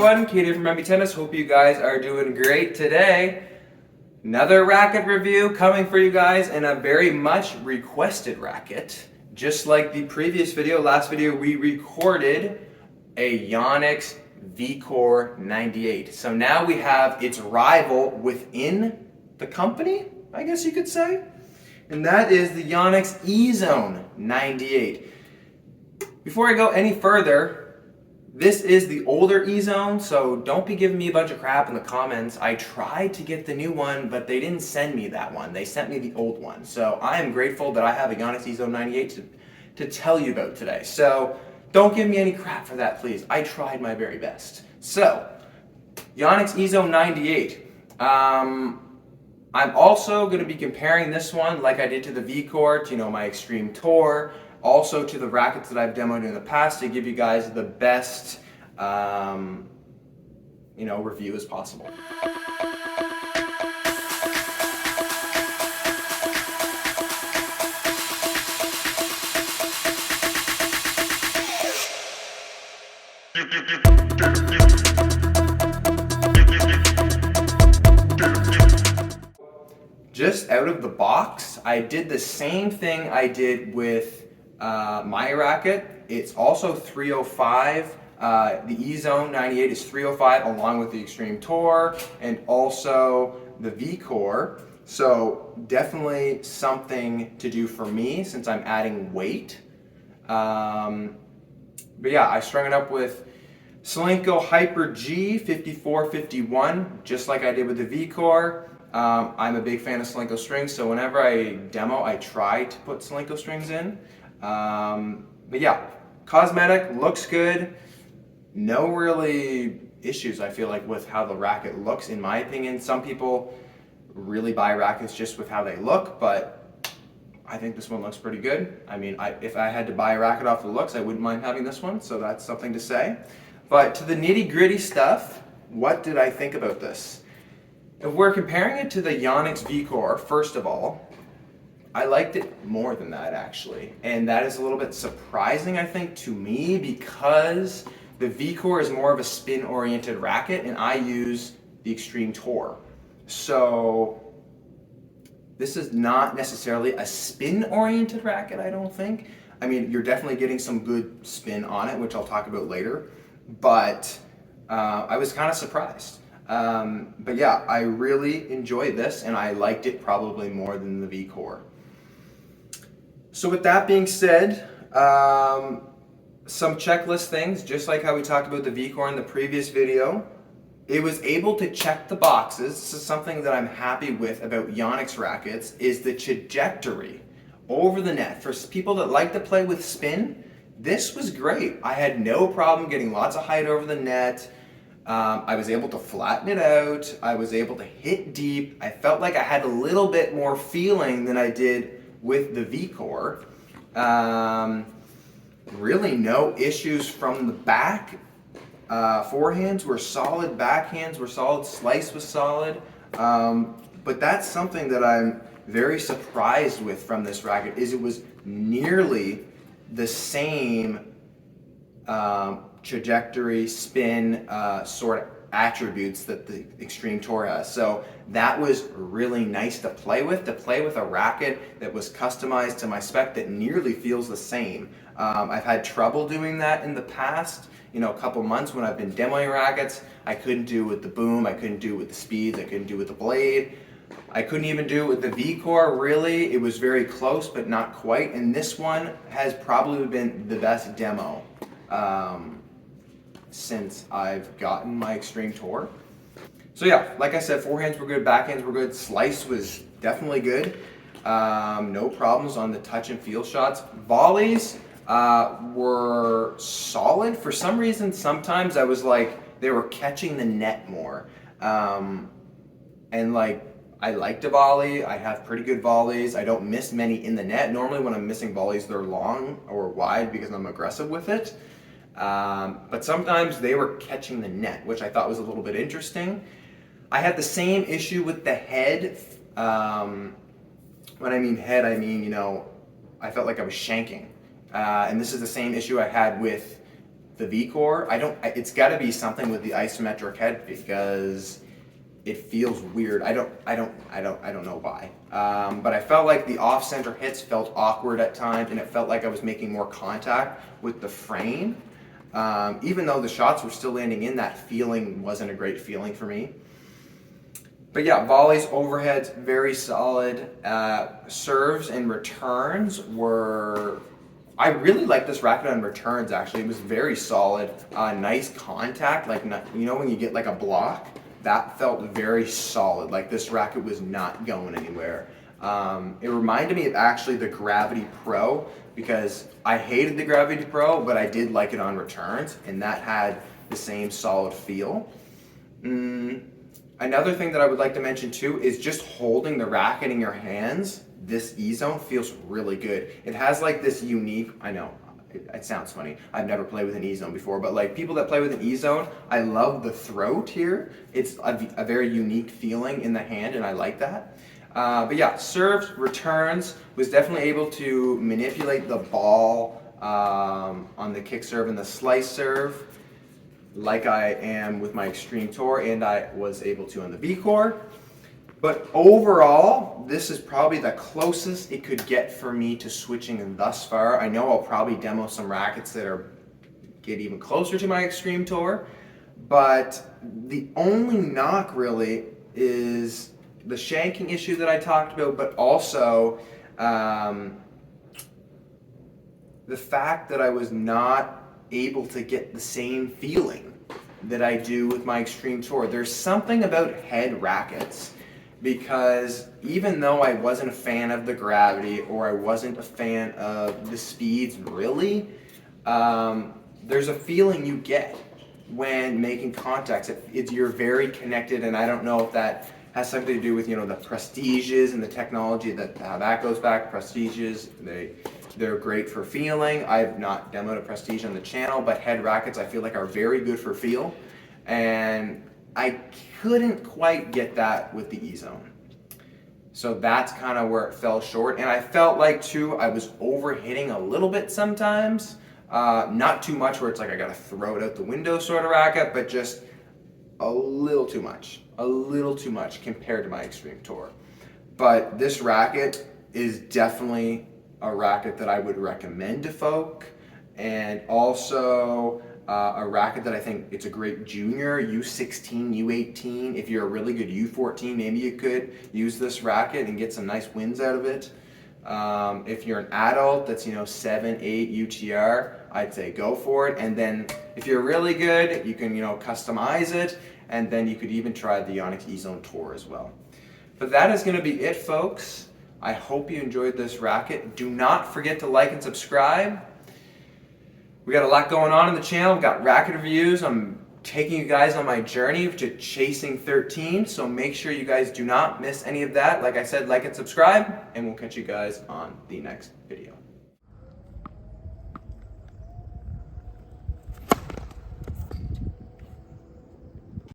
everyone, Katie from MB Tennis. Hope you guys are doing great today. Another racket review coming for you guys, and a very much requested racket. Just like the previous video, last video we recorded a Yonex Vcore 98. So now we have its rival within the company, I guess you could say. And that is the Yonex Ezone 98. Before I go any further, this is the older Ezone, so don't be giving me a bunch of crap in the comments. I tried to get the new one, but they didn't send me that one. They sent me the old one. So I am grateful that I have a Yonex Ezone 98 to tell you about today. So don't give me any crap for that, please. I tried my very best. So, Yonex Ezone 98. I'm also going to be comparing this one, like I did to the Vcore, to my Extreme Tour, also to the rackets that I've demoed in the past, to give you guys the best, review as possible. Just out of the box, I did the same thing I did with my racket. It's also 305. The Ezone 98 is 305 along with the Extreme Tour and also the Vcore. So definitely something to do for me since I'm adding weight. But yeah, I strung it up with Solinco Hyper G 5451, just like I did with the Vcore. I'm a big fan of Solinco strings, so whenever I demo, I try to put Solinco strings in. But yeah, cosmetic, looks good. No really issues, I feel like, with how the racket looks, in my opinion. Some people really buy rackets just with how they look, but I think this one looks pretty good. I mean, if I had to buy a racket off the looks, I wouldn't mind having this one, so that's something to say. But to the nitty-gritty stuff, what did I think about this? If we're comparing it to the Yonex Vcore, first of all, I liked it more than that, actually. And that is a little bit surprising, I think, to me, because the Vcore is more of a spin-oriented racket, and I use the Extreme Tour. So this is not necessarily a spin-oriented racket, I don't think. I mean, you're definitely getting some good spin on it, which I'll talk about later. But I was kind of surprised. But yeah, I really enjoyed this, and I liked it probably more than the Vcore. So with that being said, some checklist things, just like how we talked about the Vcore in the previous video. It was able to check the boxes. This is something that I'm happy with about Yonex rackets, is the trajectory over the net. For people that like to play with spin, this was great. I had no problem getting lots of height over the net. I was able to flatten it out. I was able to hit deep. I felt like I had a little bit more feeling than I did with the Vcore. Really no issues from the back. Forehands were solid, backhands were solid, slice was solid. But that's something that I'm very surprised with from this racket, is it was nearly the same trajectory, spin, sort of attributes that the Extreme Tour has. So that was really nice to play with a racket that was customized to my spec that nearly feels the same. I've had trouble doing that in the past, a couple months when I've been demoing rackets. I couldn't do it with the boom, I couldn't do it with the speeds, I couldn't do it with the blade. I couldn't even do it with the Vcore, really. It was very close, but not quite. And this one has probably been the best demo since I've gotten my Extreme Tour. So yeah, like I said, forehands were good, backhands were good, slice was definitely good. No problems on the touch and feel shots. Volleys were solid. For some reason, sometimes I was like, they were catching the net more. And like, I like to volley. I have pretty good volleys. I don't miss many in the net. Normally when I'm missing volleys, they're long or wide because I'm aggressive with it. But sometimes they were catching the net, which I thought was a little bit interesting. I had the same issue with the head. When I mean head, I mean, I felt like I was shanking. And this is the same issue I had with the Vcore. It's got to be something with the isometric head because it feels weird. I don't know why. But I felt like the off-center hits felt awkward at times, and it felt like I was making more contact with the frame. Even though the shots were still landing in, that feeling wasn't a great feeling for me. But yeah, volleys, overheads, very solid. Serves and returns were... I really like this racket on returns, actually. It was very solid. Nice contact, like, you know when you get like a block? That felt very solid. Like this racket was not going anywhere. It reminded me of actually the Gravity Pro, because I hated the Gravity Pro, but I did like it on returns, and that had the same solid feel. Another thing that I would like to mention too is just holding the racket in your hands. This Ezone feels really good. It has like this unique, I know, it sounds funny. I've never played with an Ezone before, but like people that play with an Ezone, I love the throat here. It's a very unique feeling in the hand, and I like that. But yeah, serves, returns, was definitely able to manipulate the ball on the kick serve and the slice serve like I am with my Extreme Tour, and I was able to on the Vcore. But overall, this is probably the closest it could get for me to switching thus far. I know I'll probably demo some rackets that get even closer to my Extreme Tour, but the only knock really is the shanking issue that I talked about, but also the fact that I was not able to get the same feeling that I do with my Extreme Tour. There's something about head rackets, because even though I wasn't a fan of the gravity, or I wasn't a fan of the speeds really, there's a feeling you get when making contacts. You're very connected, and I don't know if that has something to do with, you know, the Prestiges and the technology that goes back. Prestiges, they're great for feeling. I've not demoed a Prestige on the channel, but head rackets I feel like are very good for feel, and I couldn't quite get that with the Ezone. So that's kind of where it fell short, and I felt like too I was overhitting a little bit sometimes. Not too much where it's like I gotta throw it out the window sort of racket, but just a little too much compared to my Extreme Tour. But this racket is definitely a racket that I would recommend to folk, and also a racket that I think it's a great junior, U16, U18. If you're a really good U14, maybe you could use this racket and get some nice wins out of it. If you're an adult that's, you know, 7, 8 UTR, I'd say go for it. And then if you're really good, you can, you know, customize it, and then you could even try the Yonex Ezone Tour as well. But that is going to be it, folks. I hope you enjoyed this racket. Do not forget to like and subscribe. We got a lot going on in the channel. We've got racket reviews. I'm taking you guys on my journey to chasing 13, so make sure you guys do not miss any of that. Like I said, like and subscribe, and we'll catch you guys on the next video.